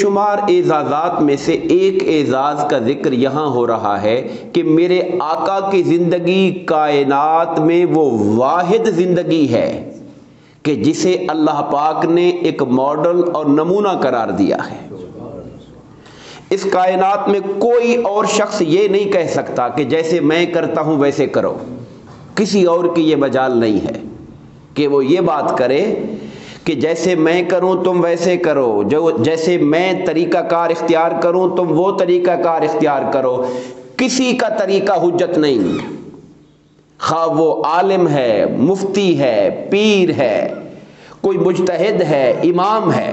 شمار اعزازات میں سے ایک اعزاز کا ذکر یہاں ہو رہا ہے کہ میرے آقا کی زندگی کائنات میں وہ واحد زندگی ہے کہ جسے اللہ پاک نے ایک ماڈل اور نمونہ قرار دیا ہے۔ اس کائنات میں کوئی اور شخص یہ نہیں کہہ سکتا کہ جیسے میں کرتا ہوں ویسے کرو، کسی اور کی یہ مجال نہیں ہے کہ وہ یہ بات کرے کہ جیسے میں کروں تم ویسے کرو، جیسے میں طریقہ کار اختیار کروں تم وہ طریقہ کار اختیار کرو۔ کسی کا طریقہ حجت نہیں، خواہ وہ عالم ہے، مفتی ہے، پیر ہے، کوئی مجتہد ہے، امام ہے،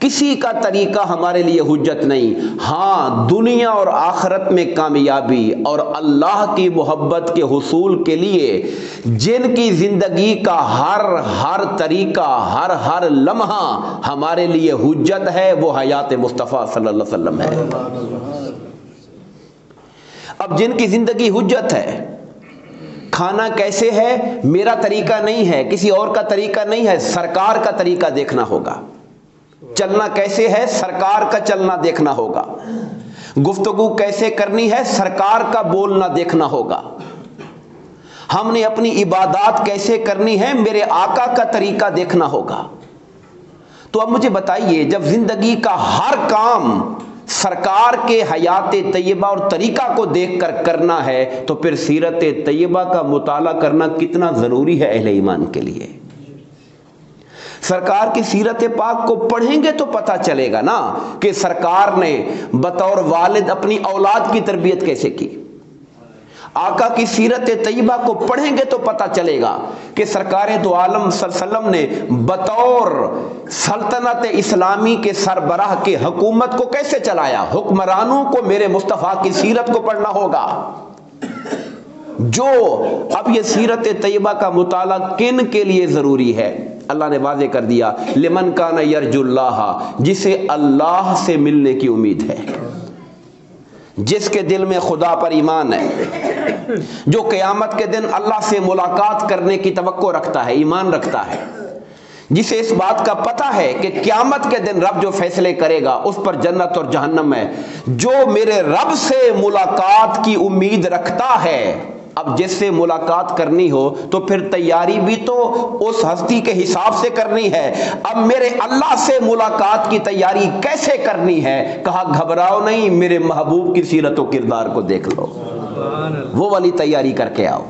کسی کا طریقہ ہمارے لیے حجت نہیں۔ ہاں، دنیا اور آخرت میں کامیابی اور اللہ کی محبت کے حصول کے لیے جن کی زندگی کا ہر طریقہ، ہر لمحہ ہمارے لیے حجت ہے، وہ حیات مصطفیٰ صلی اللہ علیہ وسلم ہے۔ اب جن کی زندگی حجت ہے، کھانا کیسے ہے میرا طریقہ نہیں ہے، کسی اور کا طریقہ نہیں ہے، سرکار کا طریقہ دیکھنا ہوگا۔ چلنا کیسے ہے، سرکار کا چلنا دیکھنا ہوگا۔ گفتگو کیسے کرنی ہے، سرکار کا بولنا دیکھنا ہوگا۔ ہم نے اپنی عبادات کیسے کرنی ہے، میرے آقا کا طریقہ دیکھنا ہوگا۔ تو اب مجھے بتائیے، جب زندگی کا ہر کام سرکار کے حیات طیبہ اور طریقہ کو دیکھ کر کرنا ہے تو پھر سیرت طیبہ کا مطالعہ کرنا کتنا ضروری ہے اہل ایمان کے لیے۔ سرکار کی سیرت پاک کو پڑھیں گے تو پتہ چلے گا نا کہ سرکار نے بطور والد اپنی اولاد کی تربیت کیسے کی۔ آقا کی سیرت طیبہ کو پڑھیں گے تو پتہ چلے گا کہ سرکار دو عالم صلی اللہ علیہ وسلم نے بطور سلطنت اسلامی کے سربراہ کے حکومت کو کیسے چلایا۔ حکمرانوں کو میرے مصطفیٰ کی سیرت کو پڑھنا ہوگا۔ اب یہ سیرت طیبہ کا مطالعہ کن کے لیے ضروری ہے؟ اللہ نے واضح کر دیا، لمن کان یرجو اللہ، جسے اللہ سے ملنے کی امید ہے، جس کے دل میں خدا پر ایمان ہے، جو قیامت کے دن اللہ سے ملاقات کرنے کی توقع رکھتا ہے، ایمان رکھتا ہے، جسے اس بات کا پتہ ہے کہ قیامت کے دن رب جو فیصلے کرے گا اس پر جنت اور جہنم ہے، جو میرے رب سے ملاقات کی امید رکھتا ہے۔ اب جس سے ملاقات کرنی ہو تو پھر تیاری بھی تو اس ہستی کے حساب سے کرنی ہے۔ اب میرے اللہ سے ملاقات کی تیاری کیسے کرنی ہے؟ کہا گھبراؤ نہیں، میرے محبوب کی سیرت و کردار کو دیکھ لو، وہ والی تیاری کر کے آؤ،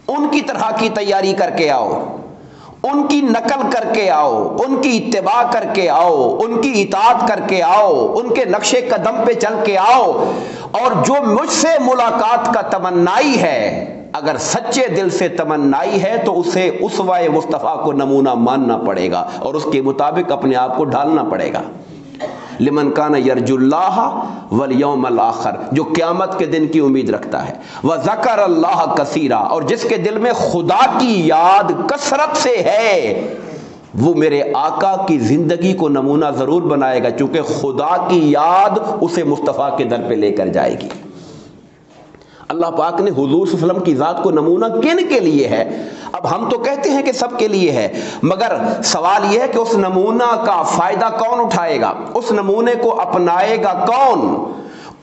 ان کی طرح کی تیاری کر کے آؤ، ان کی نقل کر کے آؤ، ان کی اتباع کر کے آؤ، ان کی اطاعت کر کے آؤ، ان کے نقش قدم پہ چل کے آؤ، اور جو مجھ سے ملاقات کا تمنائی ہے، اگر سچے دل سے تمنائی ہے تو اسے اسوہ مصطفیٰ کو نمونہ ماننا پڑے گا اور اس کے مطابق اپنے آپ کو ڈھالنا پڑے گا۔ لمن کان یرجو اللہ والیوم الآخر، جو قیامت کے دن کی امید رکھتا ہے، وذکر اللہ کثیرا، اور جس کے دل میں خدا کی یاد کثرت سے ہے، وہ میرے آقا کی زندگی کو نمونہ ضرور بنائے گا، چونکہ خدا کی یاد اسے مصطفیٰ کے در پہ لے کر جائے گی۔ اللہ پاک نے حضور صلی اللہ علیہ وسلم کی ذات کو نمونہ کن کے لیے ہے؟ اب ہم تو کہتے ہیں کہ سب کے لیے ہے، مگر سوال یہ ہے کہ اس نمونہ کا فائدہ کون اٹھائے گا، اس نمونے کو اپنائے گا کون،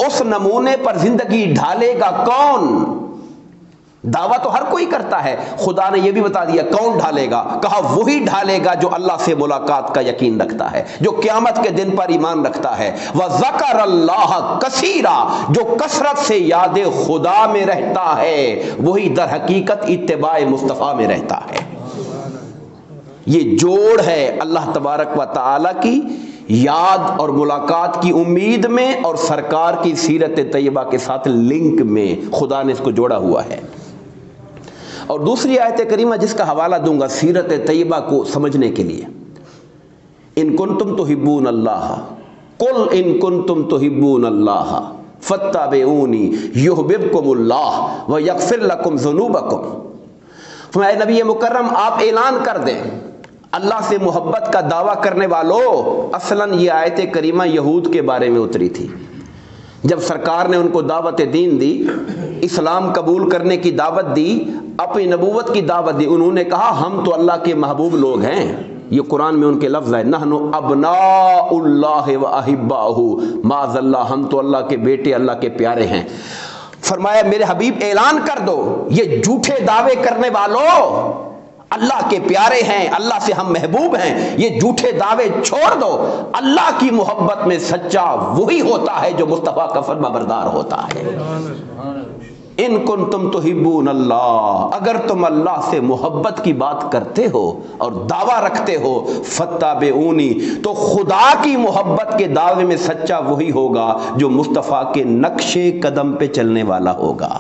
اس نمونے پر زندگی ڈھالے گا کون؟ دعویٰ تو ہر کوئی کرتا ہے، خدا نے یہ بھی بتا دیا کون ڈھالے گا، کہا وہی ڈھالے گا جو اللہ سے ملاقات کا یقین رکھتا ہے، جو قیامت کے دن پر ایمان رکھتا ہے، وذکر اللہ کثیرا، جو کثرت سے یاد خدا میں رہتا ہے، وہی در حقیقت اتباع مصطفیٰ میں رہتا ہے۔ یہ جوڑ ہے اللہ تبارک و تعالی کی یاد اور ملاقات کی امید میں اور سرکار کی سیرت طیبہ کے ساتھ لنک میں، خدا نے اس کو جوڑا ہوا ہے۔ اور دوسری آیت کریمہ جس کا حوالہ دوں گا سیرت طیبہ کو سمجھنے کے لیے، ان کنتم تحبون اللہ، قل ان کنتم تحبون اللہ فاتبعونی یحببکم اللہ ویغفر لکم ذنوبکم۔ فرمایا نبی مکرم آپ اعلان کر دیں اللہ سے محبت کا دعویٰ کرنے والوں، اصلاً یہ آیت کریمہ یہود کے بارے میں اتری تھی۔ جب سرکار نے ان کو دعوت دین دی، اسلام قبول کرنے کی دعوت دی، اپنی نبوت کی دعوت دی، انہوں نے کہا ہم تو اللہ کے محبوب لوگ ہیں، یہ قرآن میں ان کے لفظ ہے، نحنو ابناء اللہ و احباؤہ، معاذ اللہ ہم تو اللہ کے بیٹے، اللہ کے پیارے ہیں۔ فرمایا میرے حبیب اعلان کر دو، یہ جھوٹے دعوے کرنے والوں اللہ کے پیارے ہیں، اللہ سے ہم محبوب ہیں، یہ جھوٹے دعوے چھوڑ دو۔ اللہ کی محبت میں سچا وہی ہوتا ہے جو مصطفیٰ کا فرما بردار ہوتا ہے۔ ان کنتم تحبون اللہ، اگر تم اللہ سے محبت کی بات کرتے ہو اور دعویٰ رکھتے ہو، فاتبعونی، تو خدا کی محبت کے دعوے میں سچا وہی ہوگا جو مصطفیٰ کے نقش قدم پہ چلنے والا ہوگا،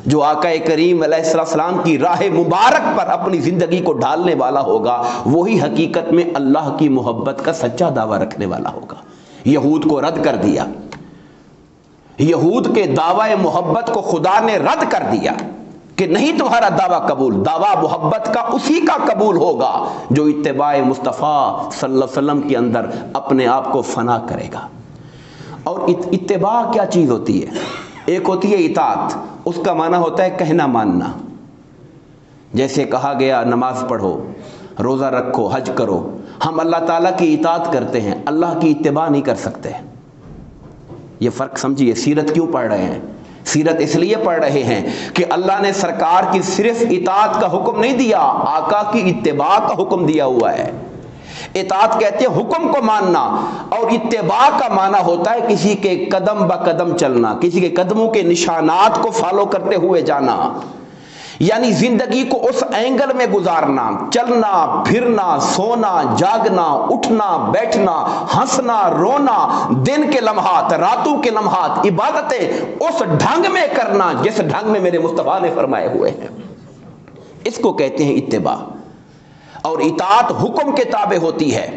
جو آقا کریم علیہ السلام کی راہ مبارک پر اپنی زندگی کو ڈھالنے والا ہوگا، وہی حقیقت میں اللہ کی محبت کا سچا دعویٰ رکھنے والا ہوگا۔ یہود کو رد کر دیا، یہود کے دعوی محبت کو خدا نے رد کر دیا کہ نہیں تمہارا دعویٰ قبول، دعویٰ محبت کا اسی کا قبول ہوگا جو اتباع مصطفیٰ صلی اللہ علیہ وسلم کے اندر اپنے آپ کو فنا کرے گا۔ اور اتباع کیا چیز ہوتی ہے؟ ایک ہوتی ہے اطاعت، اس کا معنی ہوتا ہے کہنا ماننا، جیسے کہا گیا نماز پڑھو، روزہ رکھو، حج کرو۔ ہم اللہ تعالیٰ کی اطاعت کرتے ہیں، اللہ کی اتباع نہیں کر سکتے۔ یہ فرق سمجھیے۔ سیرت کیوں پڑھ رہے ہیں؟ سیرت اس لیے پڑھ رہے ہیں کہ اللہ نے سرکار کی صرف اطاعت کا حکم نہیں دیا، آقا کی اتباع کا حکم دیا ہوا ہے۔ اطاعت کہتے ہیں حکم کو ماننا، اور اتباع کا معنی ہوتا ہے کسی کے قدم بہ قدم چلنا، کسی کے قدموں کے نشانات کو فالو کرتے ہوئے جانا، یعنی زندگی کو اس اینگل میں گزارنا، چلنا پھرنا، سونا جاگنا، اٹھنا بیٹھنا، ہنسنا رونا، دن کے لمحات، راتوں کے لمحات، عبادتیں اس ڈھنگ میں کرنا جس ڈھنگ میں میرے مصطفیٰ نے فرمائے ہوئے ہیں۔ اس کو کہتے ہیں اتباع۔ اور اطاعت حکم کے تابع ہوتی ہے،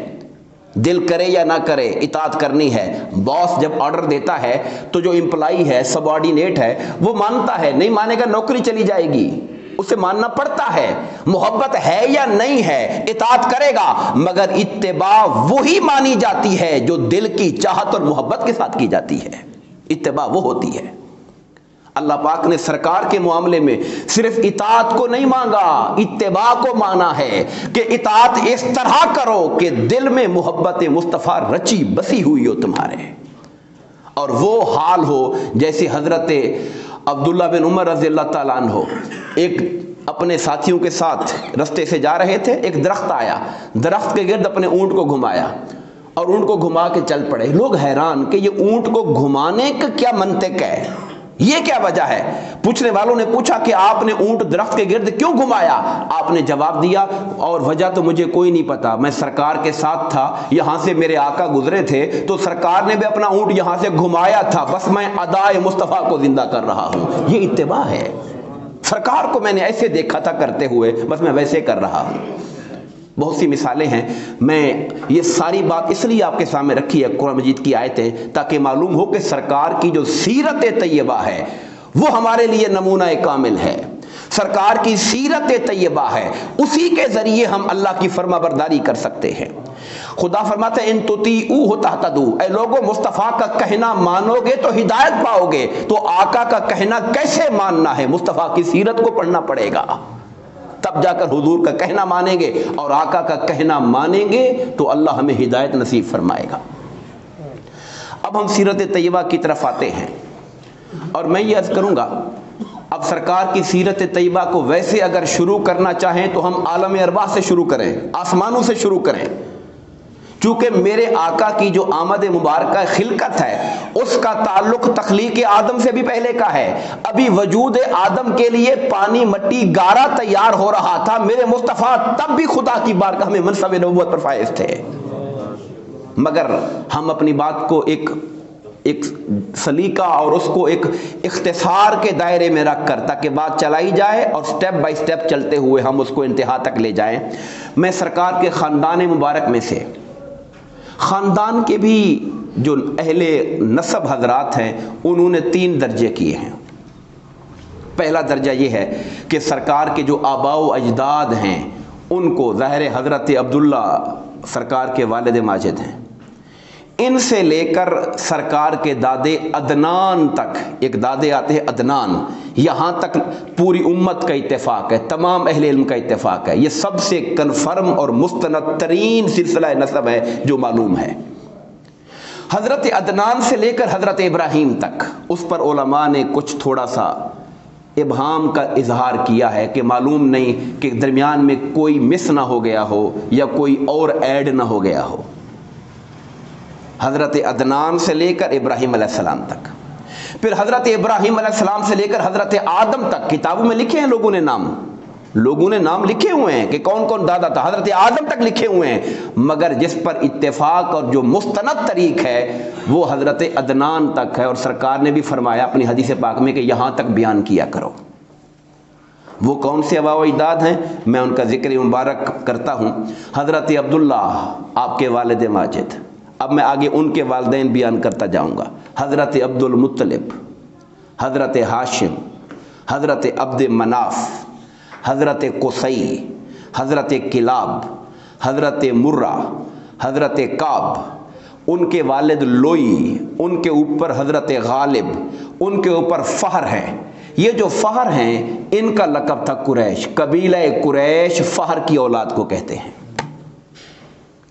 دل کرے یا نہ کرے اطاعت کرنی ہے۔ باس جب آرڈر دیتا ہے تو جو امپلائی ہے، سب آرڈینیٹ ہے، وہ مانتا ہے، نہیں مانے گا نوکری چلی جائے گی، اسے ماننا پڑتا ہے۔ محبت ہے یا نہیں ہے اطاعت کرے گا، مگر اتباع وہی مانی جاتی ہے جو دل کی چاہت اور محبت کے ساتھ کی جاتی ہے، اتباع وہ ہوتی ہے۔ اللہ پاک نے سرکار کے معاملے میں صرف اطاعت کو نہیں مانگا، اتباع کو مانا ہے کہ اطاعت اس طرح کرو کہ دل میں محبت مصطفیٰ رچی بسی ہوئی ہو تمہارے، اور وہ حال ہو جیسے حضرت عبداللہ بن عمر رضی اللہ تعالیٰ عنہ ایک اپنے ساتھیوں کے ساتھ رستے سے جا رہے تھے، ایک درخت آیا، درخت کے گرد اپنے اونٹ کو گھمایا اور اونٹ کو گھما کے چل پڑے۔ لوگ حیران کہ یہ اونٹ کو گھمانے کا کیا منطق ہے، یہ کیا وجہ ہے؟ پوچھنے والوں نے پوچھا کہ آپ نے اونٹ درخت کے گرد کیوں گھمایا؟ آپ نے جواب دیا، اور وجہ تو مجھے کوئی نہیں پتا، میں سرکار کے ساتھ تھا، یہاں سے میرے آقا گزرے تھے تو سرکار نے بھی اپنا اونٹ یہاں سے گھمایا تھا، بس میں ادائے مصطفیٰ کو زندہ کر رہا ہوں۔ یہ اتباع ہے، سرکار کو میں نے ایسے دیکھا تھا کرتے ہوئے، بس میں ویسے کر رہا ہوں۔ بہت سی مثالیں ہیں، میں یہ ساری بات اس لیے آپ کے سامنے رکھی ہے قرآن مجید کی آیتیں، تاکہ معلوم ہو کہ سرکار کی جو سیرت طیبہ ہے وہ ہمارے لیے نمونہ کامل ہے۔ سرکار کی سیرت طیبہ ہے، اسی کے ذریعے ہم اللہ کی فرما برداری کر سکتے ہیں۔ خدا فرماتا ہے ان تطیعوہ تہتدوا، اے لوگوں مصطفیٰ کا کہنا مانو گے تو ہدایت پاؤ گے۔ تو آقا کا کہنا کیسے ماننا ہے؟ مصطفیٰ کی سیرت کو پڑھنا پڑے گا، تب جا کر حضور کا کہنا مانیں گے، اور آقا کا کہنا مانیں گے تو اللہ ہمیں ہدایت نصیب فرمائے گا۔ اب ہم سیرت طیبہ کی طرف آتے ہیں، اور میں یہ عرض کروں گا، اب سرکار کی سیرت طیبہ کو ویسے اگر شروع کرنا چاہیں تو ہم عالم ارواح سے شروع کریں، آسمانوں سے شروع کریں، چونکہ میرے آقا کی جو آمد مبارکہ خلقت ہے اس کا تعلق تخلیق آدم سے بھی پہلے کا ہے۔ ابھی وجود آدم کے لیے پانی مٹی گارا تیار ہو رہا تھا، میرے مصطفیٰ تب بھی خدا کی بارگاہ میں منصب نبوت پر فائز تھے، مگر ہم اپنی بات کو ایک سلیقہ اور اس کو ایک اختصار کے دائرے میں رکھ کر تاکہ بات چلائی جائے اور سٹیپ بائی سٹیپ چلتے ہوئے ہم اس کو انتہا تک لے جائیں۔ میں سرکار کے خاندان مبارک میں سے، خاندان کے بھی جو اہل نسب حضرات ہیں انہوں نے 3 درجے کیے ہیں۔ پہلا درجہ یہ ہے کہ سرکار کے جو آباء و اجداد ہیں ان کو، ظاہر حضرت عبداللہ سرکار کے والد ماجد ہیں، ان سے لے کر سرکار کے دادے عدنان تک، ایک دادے آتے ہیں عدنان، یہاں تک پوری امت کا اتفاق ہے، تمام اہل علم کا اتفاق ہے، یہ سب سے کنفرم اور مستند ترین سلسلہ نسب ہے جو معلوم ہے۔ حضرت عدنان سے لے کر حضرت ابراہیم تک، اس پر علماء نے کچھ تھوڑا سا ابہام کا اظہار کیا ہے کہ معلوم نہیں کہ درمیان میں کوئی مس نہ ہو گیا ہو یا کوئی اور ایڈ نہ ہو گیا ہو۔ حضرت عدنان سے لے کر ابراہیم علیہ السلام تک، پھر حضرت ابراہیم علیہ السلام سے لے کر حضرت آدم تک، کتابوں میں لکھے ہیں لوگوں نے نام لکھے ہوئے ہیں کہ کون کون دادا تھا، حضرت آدم تک لکھے ہوئے ہیں، مگر جس پر اتفاق اور جو مستند طریق ہے وہ حضرت عدنان تک ہے، اور سرکار نے بھی فرمایا اپنی حدیث پاک میں کہ یہاں تک بیان کیا کرو۔ وہ کون سے آباء و اجداد ہیں، میں ان کا ذکر مبارک کرتا ہوں۔ حضرت عبداللہ آپ کے والد ماجد، اب میں آگے ان کے والدین بیان کرتا جاؤں گا۔ حضرت عبد المطلب، حضرت ہاشم، حضرت عبد مناف، حضرت قصی، حضرت کلاب، حضرت مرہ، حضرت کعب، ان کے والد لوئی، ان کے اوپر حضرت غالب، ان کے اوپر فہر ہے۔ یہ جو فہر ہیں ان کا لقب تھا قریش، قبیلہ قریش فہر کی اولاد کو کہتے ہیں۔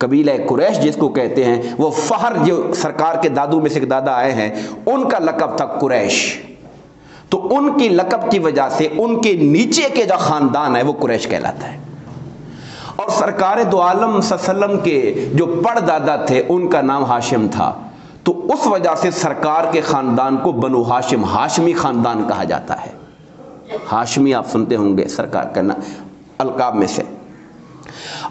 قبیلہ قریش جس کو کہتے ہیں وہ فہر جو سرکار کے دادو میں سے ایک دادا آئے ہیں ان کا لقب تھا قریش، تو ان کی لقب کی وجہ سے ان کے نیچے کے جو خاندان ہے وہ قریش کہلاتا ہے۔ اور سرکار دو عالم صلی اللہ علیہ وسلم کے جو پڑ دادا تھے ان کا نام ہاشم تھا، تو اس وجہ سے سرکار کے خاندان کو بنو ہاشم، ہاشمی خاندان کہا جاتا ہے۔ ہاشمی آپ سنتے ہوں گے سرکار کا القاب میں سے۔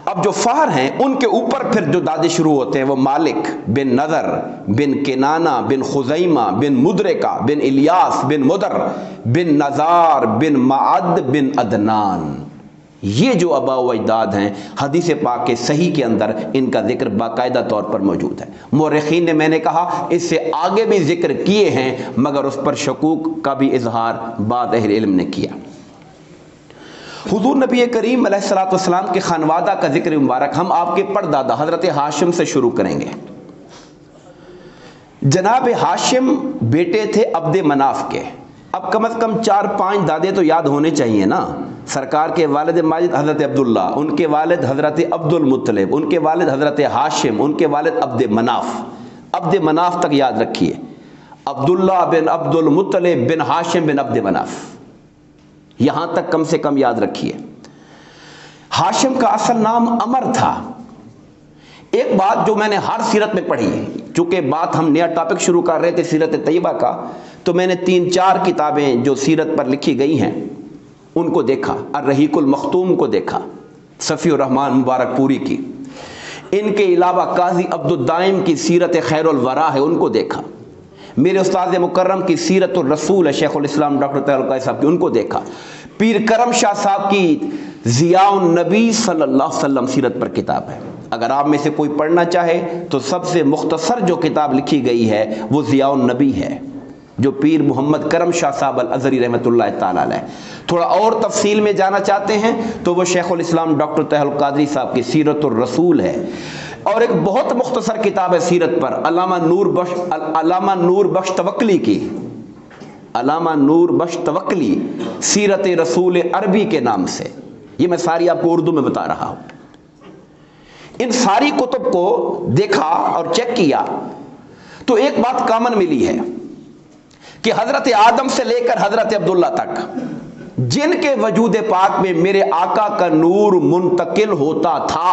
اب جو فہر ہیں ان کے اوپر پھر جو دادے شروع ہوتے ہیں وہ مالک بن نضر بن کنانہ بن خزیمہ بن مدرکہ بن الیاس بن مدر بن نزار بن معد بن عدنان، یہ جو آباء و اجداد ہیں حدیث پاک کے صحیح کے اندر ان کا ذکر باقاعدہ طور پر موجود ہے۔ مورخین نے، میں نے کہا اس سے آگے بھی ذکر کیے ہیں مگر اس پر شکوک کا بھی اظہار بعض اہل علم نے کیا۔ حضور نبی کریم علیہ الصلوۃ والسلام کے خانوادہ کا ذکر مبارک ہم آپ کے پردادا حضرت ہاشم سے شروع کریں گے۔ جناب ہاشم بیٹے تھے عبد مناف کے، اب کم از کم 4-5 دادے تو یاد ہونے چاہیے نا۔ سرکار کے والد ماجد حضرت عبداللہ، ان کے والد حضرت عبد المطلب، ان کے والد حضرت ہاشم، ان کے والد عبد مناف۔ عبد مناف تک یاد رکھیے، عبداللہ بن عبد المطلب بن ہاشم بن عبد مناف، یہاں تک کم سے کم یاد رکھیے۔ ہاشم کا اصل نام عمر تھا۔ ایک بات جو میں نے ہر سیرت میں پڑھی، چونکہ بات ہم نیا ٹاپک شروع کر رہے تھے سیرت طیبہ کا، تو میں نے 3-4 کتابیں جو سیرت پر لکھی گئی ہیں ان کو دیکھا۔ الرحیق المختوم کو دیکھا، صفی الرحمن مبارک پوری کی، ان کے علاوہ قاضی عبد الدائم کی سیرت خیر الورا ہے ان کو دیکھا، میرے استاد مکرم کی سیرت الرسول ہے شیخ الاسلام ڈاکٹر طاہر القادری صاحب کی، ان کو دیکھا، پیر کرم شاہ صاحب کی ضیاء النبی صلی اللہ علیہ وسلم سیرت پر کتاب ہے۔ اگر آپ میں سے کوئی پڑھنا چاہے تو سب سے مختصر جو کتاب لکھی گئی ہے وہ ضیاء النبی ہے، جو پیر محمد کرم شاہ صاحب الازہری رحمۃ اللہ تعالی علیہ۔ تھوڑا اور تفصیل میں جانا چاہتے ہیں تو وہ شیخ الاسلام ڈاکٹر طاہر القادری صاحب کی سیرت الرسول ہے، اور ایک بہت مختصر کتاب ہے سیرت پر علامہ نور بخش توکلی کی، علامہ نور بخش توکلی سیرت رسول عربی کے نام سے، یہ میں ساری آپ کو اردو میں بتا رہا ہوں۔ ان ساری کتب کو دیکھا اور چیک کیا تو ایک بات کامن ملی ہے کہ حضرت آدم سے لے کر حضرت عبداللہ تک جن کے وجود پاک میں میرے آقا کا نور منتقل ہوتا تھا،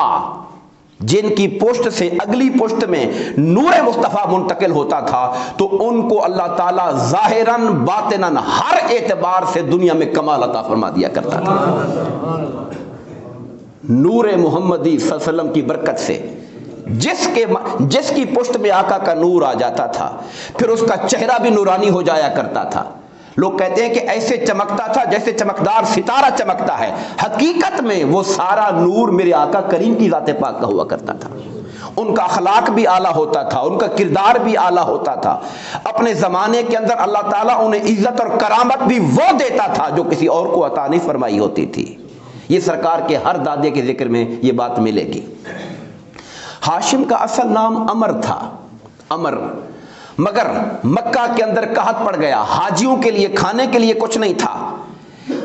جن کی پشت سے اگلی پشت میں نور مصطفیٰ منتقل ہوتا تھا، تو ان کو اللہ تعالیٰ ظاہراً باطناً ہر اعتبار سے دنیا میں کمال عطا فرما دیا کرتا تھا۔ نور محمدی صلی اللہ علیہ وسلم کی برکت سے جس کی پشت میں آقا کا نور آ جاتا تھا پھر اس کا چہرہ بھی نورانی ہو جایا کرتا تھا۔ لوگ کہتے ہیں کہ ایسے چمکتا تھا جیسے چمکدار ستارہ چمکتا ہے، حقیقت میں وہ سارا نور میرے آقا کریم کی ذات پاک کا ہوا کرتا تھا۔ ان کا اخلاق بھی اعلیٰ ہوتا تھا، ان کا کردار بھی اعلیٰ ہوتا تھا، اپنے زمانے کے اندر اللہ تعالیٰ انہیں عزت اور کرامت بھی وہ دیتا تھا جو کسی اور کو عطا نہیں فرمائی ہوتی تھی۔ یہ سرکار کے ہر دادے کے ذکر میں یہ بات ملے گی۔ ہاشم کا اصل نام عمر تھا، امر، مگر مکہ کے اندر قحط پڑ گیا، حاجیوں کے لیے کھانے کے لیے کچھ نہیں تھا۔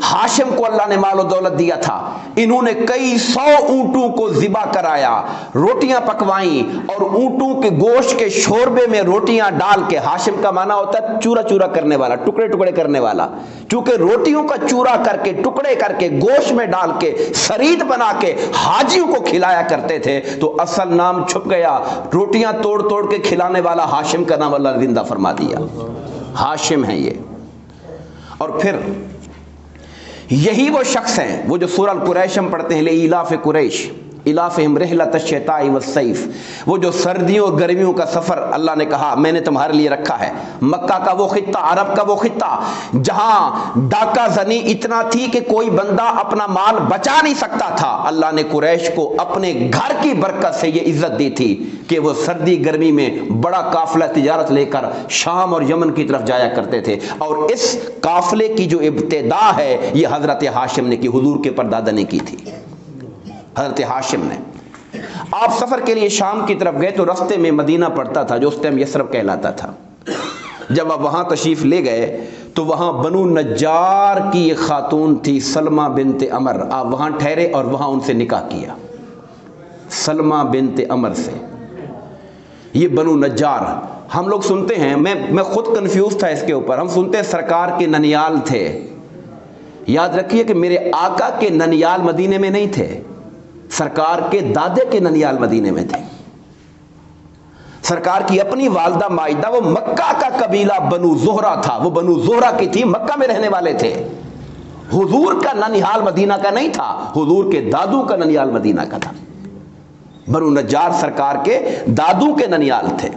ہاشم کو اللہ نے مال و دولت دیا تھا، انہوں نے کئی 100 اونٹوں کو ذبح کرایا، روٹیاں پکوائیں اور اونٹوں کے گوشت کے شوربے میں روٹیاں ڈال کے، ہاشم کا معنی ہوتا ہے چورا چورا کرنے والا، ٹکڑے ٹکڑے کرنے والا، چونکہ روٹیوں کا چورا کر کے ٹکڑے کر کے گوشت میں ڈال کے سرید بنا کے حاجیوں کو کھلایا کرتے تھے، تو اصل نام چھپ گیا، روٹیاں توڑ توڑ کے کھلانے والا ہاشم کا نام اللہ نے زندہ فرما دیا، ہاشم ہے یہ۔ اور پھر یہی وہ شخص ہیں وہ جو سورہ القریش ہم پڑھتے ہیں، لإیلاف قریش الافہم رحلۃ الشتاء والصیف، وہ جو سردیوں اور گرمیوں کا سفر اللہ نے کہا میں نے تمہارے لیے رکھا ہے۔ مکہ کا وہ خطہ، عرب کا وہ خطہ جہاں ڈاکہ زنی اتنا تھی کہ کوئی بندہ اپنا مال بچا نہیں سکتا تھا، اللہ نے قریش کو اپنے گھر کی برکت سے یہ عزت دی تھی کہ وہ سردی گرمی میں بڑا قافلہ تجارت لے کر شام اور یمن کی طرف جایا کرتے تھے، اور اس قافلے کی جو ابتدا ہے یہ حضرت ہاشم نے کی، حضور کے پردادا نے کی تھی، حضرت ہاشم نے۔ آپ سفر کے لیے شام کی طرف گئے تو رستے میں مدینہ پڑتا تھا جو اس ٹائم یثرب کہلاتا تھا۔ جب آپ وہاں تشریف لے گئے تو وہاں بنو نجار کی ایک خاتون تھی سلمہ بنت عمر، آپ وہاں ٹھہرے اور وہاں ان سے نکاح کیا، سلمہ بنت عمر سے۔ یہ بنو نجار ہم لوگ سنتے ہیں، میں خود کنفیوز تھا اس کے اوپر، ہم سنتے ہیں سرکار کے ننیال تھے، یاد رکھیے کہ میرے آقا کے ننیال مدینے میں نہیں تھے، سرکار کے دادے کے ننیال مدینے میں تھے۔ سرکار کی اپنی والدہ مائدہ وہ مکہ کا قبیلہ بنو زہرہ تھا، وہ بنو زہرہ کی تھی، مکہ میں رہنے والے تھے، حضور کا ننیال مدینہ کا نہیں تھا، حضور کے دادو کا ننیال مدینہ کا تھا۔ بنو نجار سرکار کے دادو کے ننیال تھے،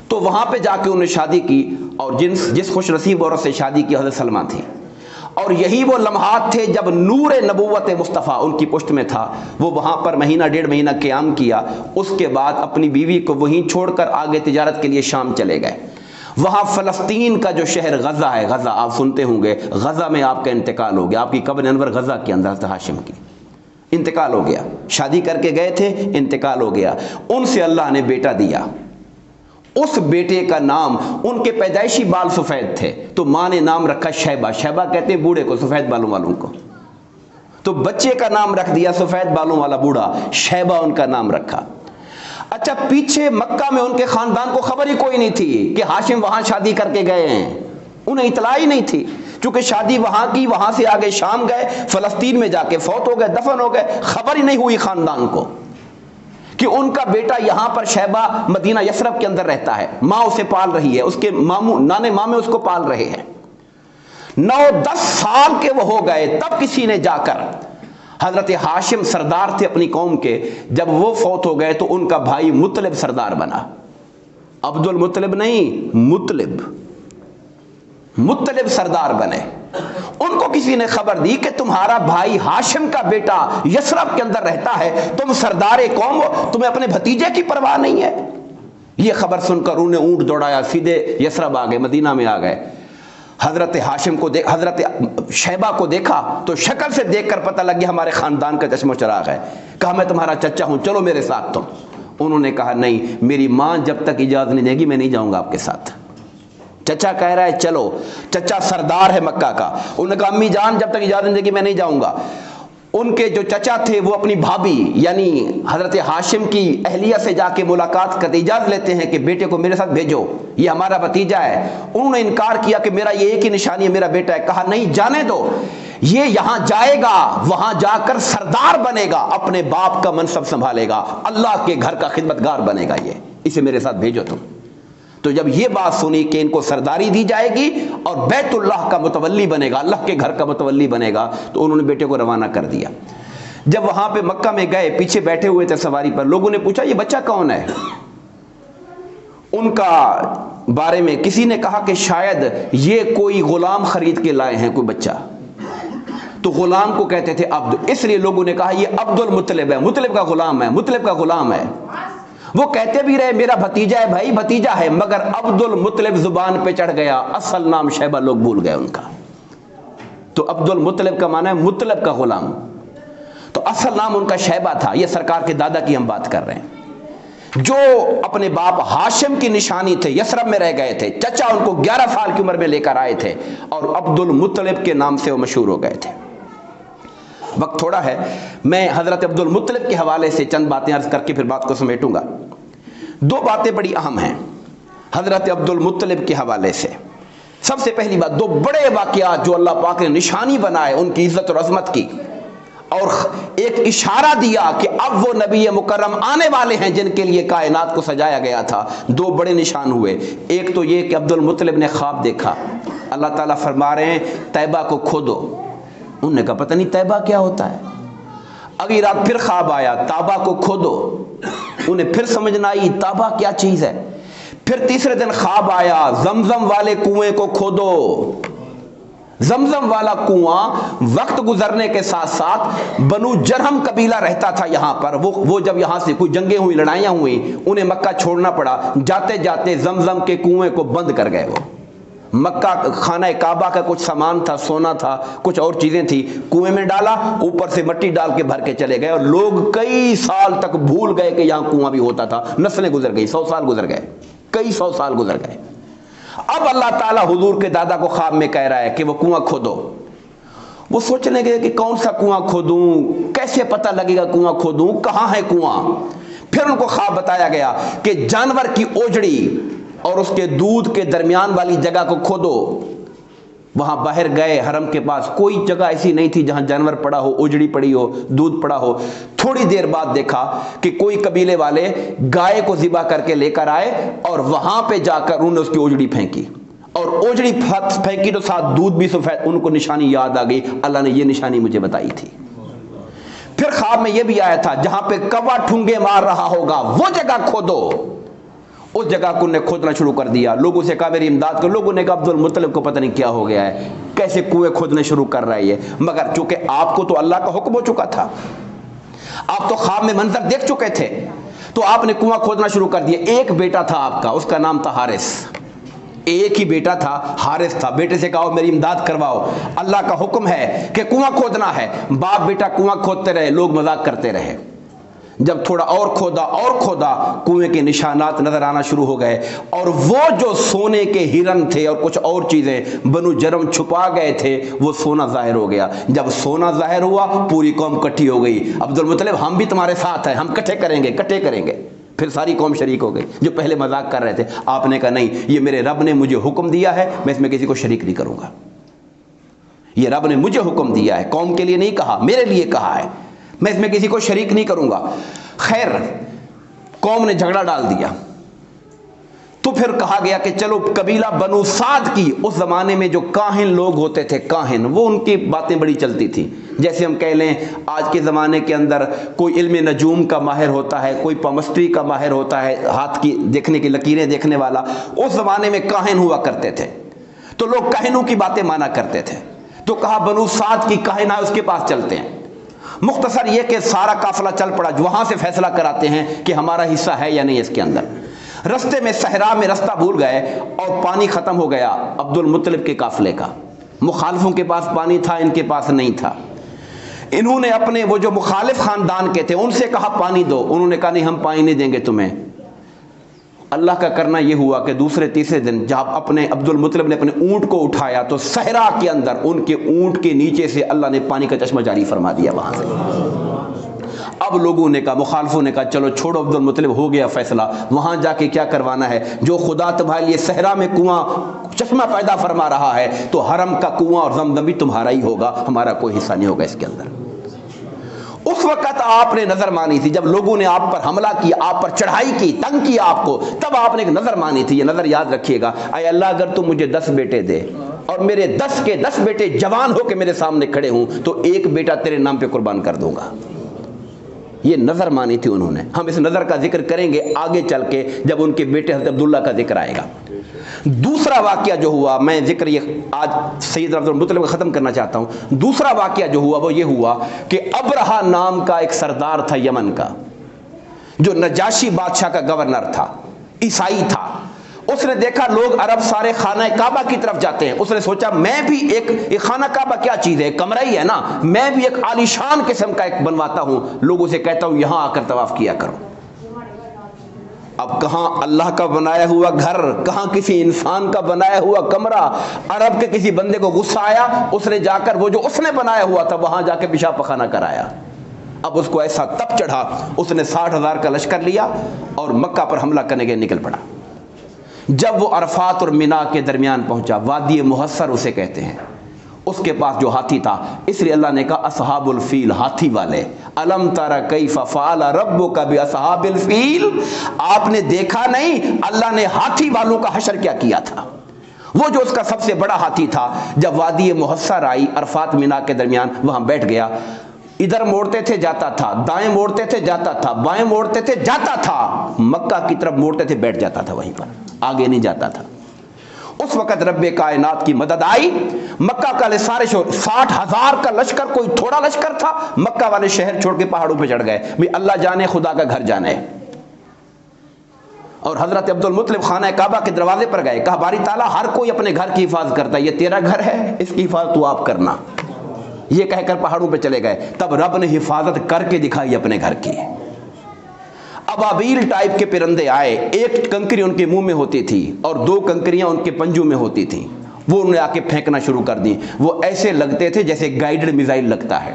تو وہاں پہ جا کے انہوں نے شادی کی، اور جس خوش نصیب عورت سے شادی کی حضرت سلمہ تھی، اور یہی وہ لمحات تھے جب نور نبوت مصطفیٰ ان کی پشت میں تھا۔ وہ وہاں پر مہینہ ڈیڑھ مہینہ قیام کیا، اس کے بعد اپنی بیوی کو وہیں چھوڑ کر آگے تجارت کے لیے شام چلے گئے۔ وہاں فلسطین کا جو شہر غزہ ہے، غزہ آپ سنتے ہوں گے، غزہ میں آپ کا انتقال ہو گیا، آپ کی قبر انور غزہ کے اندر تھا، ہاشم کی انتقال ہو گیا، شادی کر کے گئے تھے، انتقال ہو گیا، ان سے اللہ نے بیٹا دیا۔ اس بیٹے کا نام، ان کے پیدائشی بال سفید تھے تو ماں نے نام رکھا شیبہ، شیبہ کہتے ہیں بوڑھے کو، سفید بالوں والوں کو، تو بچے کا نام رکھ دیا سفید بالوں والا بوڑھا، شیبہ ان کا نام رکھا۔ اچھا، پیچھے مکہ میں ان کے خاندان کو خبر ہی کوئی نہیں تھی کہ ہاشم وہاں شادی کر کے گئے ہیں، انہیں اطلاع ہی نہیں تھی، چونکہ شادی وہاں کی، وہاں سے آگے شام گئے، فلسطین میں جا کے فوت ہو گئے، دفن ہو گئے، خبر ہی نہیں ہوئی خاندان کو کہ ان کا بیٹا یہاں پر شیبہ مدینہ یثرب کے اندر رہتا ہے، ماں اسے پال رہی ہے، اس کے ماموں نانے مامے اس کو پال رہے ہیں۔ 9-10 سال کے وہ ہو گئے، تب کسی نے جا کر، حضرت ہاشم سردار تھے اپنی قوم کے، جب وہ فوت ہو گئے تو ان کا بھائی مطلب سردار بنا، عبد المطلب نہیں، مطلب سردار بنے۔ ان کو کسی نے خبر دی کہ تمہارا بھائی ہاشم کا بیٹا یثرب کے اندر رہتا ہے، تم سردار قوم ہو، تمہیں اپنے بھتیجے کی پرواہ نہیں ہے۔ یہ خبر سن کر انہیں اونٹ دوڑایا، سیدھے یثرب آ گئے، مدینہ میں آ گئے۔ حضرت ہاشم کو حضرت شیبہ کو دیکھا تو شکل سے دیکھ کر پتہ لگ گیا ہمارے خاندان کا چشم و چراغ ہے، کہا میں تمہارا چچا ہوں، چلو میرے ساتھ تم۔ انہوں نے کہا نہیں، میری ماں جب تک اجازت نہیں دے گی میں نہیں جاؤں گا آپ کے ساتھ۔ چچا کہہ رہا ہے چلو، چچا سردار ہے مکہ کا، انہوں نے کہا امی جان جب تک اجازت نہیں دے گی میں نہیں جاؤں گا۔ ان کے جو چچا تھے وہ اپنی بھابھی یعنی حضرت ہاشم کی اہلیہ سے جا کے ملاقات کرتے، اجازت لیتے ہیں کہ بیٹے کو میرے ساتھ بھیجو، یہ ہمارا بھتیجا ہے۔ انہوں نے انکار کیا کہ میرا یہ ایک ہی نشانی ہے، میرا بیٹا ہے۔ کہا نہیں، جانے دو، یہ یہاں جائے گا، وہاں جا کر سردار بنے گا، اپنے باپ کا منصب سنبھالے گا، اللہ کے گھر کا خدمتگار بنے گا، یہ اسے میرے ساتھ بھیجو تم۔ تو جب یہ بات سنی کہ ان کو سرداری دی جائے گی اور بیت اللہ کا متولی بنے گا، اللہ کے گھر کا متولی بنے گا، تو انہوں نے بیٹے کو روانہ کر دیا۔ جب وہاں پہ مکہ میں گئے، پیچھے بیٹھے ہوئے تھے سواری پر، لوگوں نے پوچھا یہ بچہ کون ہے؟ ان کا بارے میں کسی نے کہا کہ شاید یہ کوئی غلام خرید کے لائے ہیں، کوئی بچہ، تو غلام کو کہتے تھے عبد، اس لیے لوگوں نے کہا یہ عبد المطلب ہے، مطلب کا غلام ہے، مطلب کا غلام ہے۔ وہ کہتے بھی رہے میرا بھتیجا ہے، بھائی بھتیجا ہے، مگر عبد المطلب زبان پہ چڑھ گیا، اصل نام شیبہ لوگ بھول گئے ان کا۔ تو عبد المطلب کا معنی ہے مطلب کا غلام، تو اصل نام ان کا شیبہ تھا۔ یہ سرکار کے دادا کی ہم بات کر رہے ہیں۔ جو اپنے باپ ہاشم کی نشانی تھے، یثرب میں رہ گئے تھے، چچا ان کو 11 سال کی عمر میں لے کر آئے تھے اور عبد المطلب کے نام سے وہ مشہور ہو گئے تھے۔ وقت تھوڑا ہے، میں حضرت عبد المطلب کے حوالے سے چند باتیں عرض کر کے پھر بات کو سمیٹوں گا۔ دو باتیں بڑی اہم ہیں حضرت عبد المطلب کے حوالے سے۔ سب سے پہلی بات، دو بڑے واقعات جو اللہ پاک نے نشانی بنائے ان کی عزت اور عظمت کی، اور ایک اشارہ دیا کہ اب وہ نبی مکرم آنے والے ہیں جن کے لیے کائنات کو سجایا گیا تھا۔ دو بڑے نشان ہوئے، ایک تو یہ کہ عبد المطلب نے خواب دیکھا، اللہ تعالیٰ فرما رہے ہیں طیبہ کو کھودو۔ انہوں نے کہا پتہ نہیں طیبہ کیا ہوتا ہے۔ اگلی رات پھر خواب آیا، تابہ کو کھودو۔ انہیں پھر سمجھ نہ آئی تابہ کیا چیز ہے۔ پھر تیسرے دن خواب آیا، زمزم والے کنویں کو کھودو۔ زمزم والا کنواں وقت گزرنے کے ساتھ ساتھ بنو جرہم قبیلہ رہتا تھا یہاں پر، وہ جب یہاں سے کوئی جنگیں ہوئی، لڑائیاں ہوئی، انہیں مکہ چھوڑنا پڑا، جاتے جاتے زمزم کے کنویں کو بند کر گئے۔ وہ مکہ خانہ کعبہ کا کچھ سامان تھا، سونا تھا، کچھ اور چیزیں تھی، کنویں میں ڈالا، اوپر سے مٹی ڈال کے بھر کے چلے گئے، اور لوگ کئی سال تک بھول گئے کہ یہاں کنواں بھی ہوتا تھا۔ نسلیں گزر گئی، 100 سال گزر گئے، کئی 100 سال گزر گئے۔ اب اللہ تعالیٰ حضور کے دادا کو خواب میں کہہ رہا ہے کہ وہ کنواں کھودو۔ وہ سوچنے گئے کہ کون سا کنواں کھودوں، کیسے پتہ لگے گا کنواں کھودوں، کہاں ہے کنواں۔ پھر ان کو خواب بتایا گیا کہ جانور کی اوجڑی اور اس کے دودھ کے درمیان والی جگہ کو کھودو۔ وہاں باہر گئے، حرم کے پاس کوئی جگہ ایسی نہیں تھی جہاں جانور پڑا ہو، اوجڑی پڑی ہو، دودھ پڑا ہو۔ تھوڑی دیر بعد دیکھا کہ کوئی قبیلے والے گائے کو ذبح کر کے لے کر آئے اور وہاں پہ جا کر انہوں نے اس کی اوجڑی پھینکی، اور اوجڑی پھینکی تو ساتھ دودھ بھی سفید۔ ان کو نشانی یاد آ گئی، اللہ نے یہ نشانی مجھے بتائی تھی۔ پھر خواب میں یہ بھی آیا تھا جہاں پہ کوا ٹھونگے مار رہا ہوگا وہ جگہ کھودو۔ اس جگہ کو نے کھودنا شروع کر دیا۔ لوگوں سے کہا میری امداد کرو۔ لوگوں نے کہا عبد المطلب کو پتہ نہیں کیا ہو گیا ہے، کیسے کنویں کھودنے شروع کر رہا ہے یہ۔ مگر چونکہ آپ کو تو اللہ کا حکم ہو چکا تھا، آپ تو خواب میں منظر دیکھ چکے تھے، تو آپ نے کنواں کھودنا شروع کر دیا۔ ایک بیٹا تھا آپ کا، اس کا نام تھا حارث۔ ایک ہی بیٹا تھا، حارث تھا۔ بیٹے سے کہا میری امداد کرواؤ، اللہ کا حکم ہے کہ کنواں کھودنا ہے۔ باپ بیٹا کنواں کھودتے رہے، لوگ مذاق کرتے رہے۔ جب تھوڑا اور کھودا، کنویں کے نشانات نظر آنا شروع ہو گئے، اور وہ جو سونے کے ہرن تھے اور کچھ اور چیزیں بنو جرم چھپا گئے تھے، وہ سونا ظاہر ہو گیا۔ جب سونا ظاہر ہوا، پوری قوم کٹھی ہو گئی۔ عبد المطلب ہم بھی تمہارے ساتھ ہیں، ہم کٹھے کریں گے۔ پھر ساری قوم شریک ہو گئی۔ جو پہلے مذاق کر رہے تھے، آپ نے کہا نہیں، یہ میرے رب نے مجھے حکم دیا ہے، میں اس میں کسی کو شریک نہیں کروں گا۔ یہ رب نے مجھے حکم دیا ہے، قوم کے لیے نہیں کہا، میرے لیے کہا ہے، میں اس میں کسی کو شریک نہیں کروں گا۔ خیر، قوم نے جھگڑا ڈال دیا، تو پھر کہا گیا کہ چلو قبیلہ بنو سعد کی، اس زمانے میں جو کاہن لوگ ہوتے تھے، کاہن، وہ ان کی باتیں بڑی چلتی تھی۔ جیسے ہم کہہ لیں آج کے زمانے کے اندر کوئی علم نجوم کا ماہر ہوتا ہے، کوئی پامسٹری کا ماہر ہوتا ہے، ہاتھ کی دیکھنے کی لکیریں دیکھنے والا۔ اس زمانے میں کاہن ہوا کرتے تھے، تو لوگ کاہنوں کی باتیں مانا کرتے تھے۔ تو کہا بنو سعد کی کاہن ہے، اس کے پاس چلتے ہیں۔ مختصر یہ کہ سارا قافلہ چل پڑا، وہاں سے فیصلہ کراتے ہیں کہ ہمارا حصہ ہے یا نہیں اس کے اندر۔ رستے میں صحرا میں رستہ بھول گئے اور پانی ختم ہو گیا عبد المطلب کے قافلے کا۔ مخالفوں کے پاس پانی تھا، ان کے پاس نہیں تھا۔ انہوں نے اپنے وہ جو مخالف خاندان کے تھے ان سے کہا پانی دو، انہوں نے کہا نہیں ہم پانی نہیں دیں گے تمہیں۔ اللہ کا کرنا یہ ہوا کہ دوسرے تیسرے دن جب اپنے عبد المطلب نے اپنے اونٹ کو اٹھایا تو صحرا کے اندر ان کے اونٹ کے نیچے سے اللہ نے پانی کا چشمہ جاری فرما دیا وہاں سے۔ اب لوگوں نے کہا، مخالفوں نے کہا چلو چھوڑو عبد المطلب، ہو گیا فیصلہ، وہاں جا کے کیا کروانا ہے؟ جو خدا تمہارے لیے صحرا میں کنواں چشمہ پیدا فرما رہا ہے تو حرم کا کنواں اور زمزم بھی تمہارا ہی ہوگا، ہمارا کوئی حصہ نہیں ہوگا اس کے اندر۔ اس وقت آپ نے نظر مانی تھی، جب لوگوں نے آپ پر حملہ کیا، آپ پر چڑھائی کی، تنگ کیا آپ کو، تب آپ نے ایک نظر مانی تھی۔ یہ نظر یاد رکھیے گا، اے اللہ اگر تم مجھے 10 بیٹے دے اور میرے 10 کے 10 بیٹے جوان ہو کے میرے سامنے کھڑے ہوں تو ایک بیٹا تیرے نام پہ قربان کر دوں گا۔ یہ نظر مانی تھی انہوں نے۔ ہم اس نظر کا ذکر کریں گے آگے چل کے جب ان کے بیٹے حضرت عبداللہ کا ذکر آئے گا۔ دوسرا واقعہ جو ہوا، میں ذکر یہ آج سید عبد المطلب کو ختم کرنا چاہتا ہوں۔ دوسرا واقعہ جو ہوا وہ یہ ہوا کہ ابرہہ نام کا ایک سردار تھا یمن کا، جو نجاشی بادشاہ کا گورنر تھا، عیسائی تھا۔ اس نے دیکھا لوگ عرب سارے خانہ کعبہ کی طرف جاتے ہیں، اس نے سوچا میں بھی ایک خانہ کعبہ کیا چیز ہے، کمرہ ہی ہے نا، میں بھی ایک عالیشان قسم کا ایک بنواتا ہوں، لوگوں سے کہتا ہوں یہاں آ کر طواف کیا کرو۔ اب کہاں اللہ کا بنایا ہوا گھر، کہاں کسی انسان کا بنایا ہوا کمرہ، عرب کے کسی بندے کو غصہ آیا، اس نے جا کر وہ جو اس نے بنایا ہوا تھا وہاں جا کے پیشاب پخانہ کرایا۔ اب اس کو ایسا تپ چڑھا، اس نے 60,000 کا لشکر لیا اور مکہ پر حملہ کرنے کے نکل پڑا۔ جب وہ عرفات اور مینا کے درمیان پہنچا، وادی محصر اسے کہتے ہیں، اس کے پاس جو ہاتھی تھا، اس لیے اللہ نے کہا اصحاب الفیل، ہاتھی والے۔ الم تر کیف فعل ربک باصحاب الفیل، آپ نے دیکھا نہیں اللہ نے ہاتھی والوں کا حشر کیا کیا تھا۔ وہ جو اس کا سب سے بڑا ہاتھی تھا، جب وادی محصر آئی، عرفات مینا کے درمیان، وہاں بیٹھ گیا، ادھر موڑتے تھے جاتا تھا، دائیں موڑتے تھے جاتا تھا، بائیں موڑتے تھے جاتا تھا، مکہ کی طرف موڑتے تھے بیٹھ جاتا تھا وہیں پر، آگے نہیں جاتا تھا۔ اس وقت رب کائنات کی مدد آئی، مکہ کا سارے 60,000 کا لشکر کوئی تھوڑا لشکر تھا، مکہ والے شہر چھوڑ کے پہاڑوں پہ چڑھ گئے، بھی اللہ جانے خدا کا گھر جانے۔ اور حضرت عبد المطلب خانہ کعبہ کے دروازے پر گئے، کہا باری تعالیٰ ہر کوئی اپنے گھر کی حفاظت کرتا ہے، یہ تیرا گھر ہے، اس کی حفاظت تو آپ کرنا، یہ کہہ کر پہاڑوں پہ چلے گئے۔ تب رب نے حفاظت کر کے دکھائی اپنے گھر کی۔ ابابیل ٹائپ کے پرندے آئے، ایک کنکری ان کے منہ میں ہوتی تھی اور 2 کنکریاں ان کے پنجوں میں ہوتی تھیں، وہ انہیں آ کے پھینکنا شروع کر دی۔ وہ ایسے لگتے تھے جیسے گائیڈڈ میزائل لگتا ہے،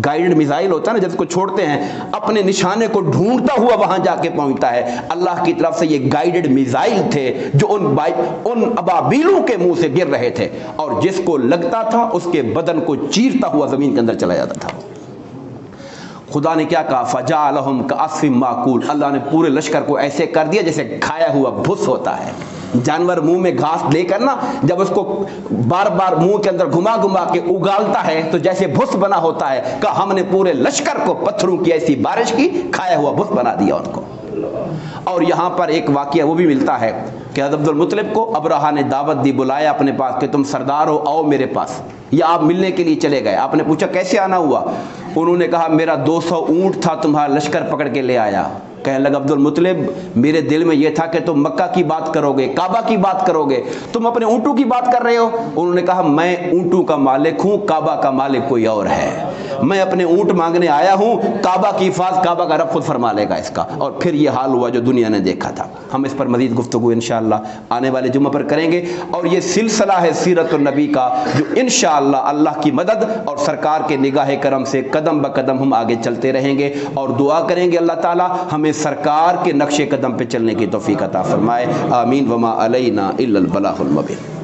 گائیڈڈ میزائل ہوتا ہے نا، جب کو چھوڑتے ہیں اپنے نشانے کو ڈھونڈتا ہوا وہاں جا کے پہنچتا ہے، اللہ کی طرف سے یہ گائیڈڈ میزائل تھے جو ان ابابیلوں کے منہ سے گر رہے تھے، اور جس کو لگتا تھا اس کے بدن کو چیرتا ہوا زمین کے اندر چلا جاتا تھا۔ خدا نے کیا کہا، فجعلہم کعصف ماکول، اللہ نے پورے لشکر کو ایسے کر دیا جیسے کھایا ہوا بھس ہوتا ہے۔ جانور منہ میں گھاس لے کر نا، جب اس کو بار بار منہ کے اندر گھما گھما کے اگالتا ہے تو جیسے بھس بنا ہوتا ہے، کہ ہم نے پورے لشکر کو پتھروں کی ایسی بارش کی، کھایا ہوا بھس بنا دیا ان کو۔ اور یہاں پر ایک واقعہ وہ بھی ملتا ہے کہ حضرت عبد المطلب کو ابرہا نے دعوت دی، بلایا اپنے پاس کہ تم سردار ہو، آؤ میرے پاس، یا آپ ملنے کے لیے چلے گئے۔ آپ نے پوچھا کیسے آنا ہوا؟ انہوں نے کہا میرا 200 اونٹ تھا، تمہارا لشکر پکڑ کے لے آیا۔ کہنے لگا عبد المطلب میرے دل میں یہ تھا کہ تم مکہ کی بات کرو گے، کعبہ کی بات کرو گے، تم اپنے اونٹوں کی بات کر رہے ہو۔ انہوں نے کہا میں اونٹوں کا مالک ہوں، کعبہ کا مالک کوئی اور ہے، میں اپنے اونٹ مانگنے آیا ہوں، کعبہ کی حفاظت کعبہ کا رب خود فرما لے گا اس کا۔ اور پھر یہ حال ہوا جو دنیا نے دیکھا تھا۔ ہم اس پر مزید گفتگو انشاءاللہ آنے والے جمعہ پر کریں گے، اور یہ سلسلہ ہے سیرت النبی کا، جو انشاءاللہ اللہ کی مدد اور سرکار کے نگاہ کرم سے قدم بقدم ہم آگے چلتے رہیں گے، اور دعا کریں گے اللہ تعالی ہمیں سرکار کے نقش قدم پہ چلنے کی توفیق عطا فرمائے۔ آمین۔ وما علینا الا البلاغ المبین۔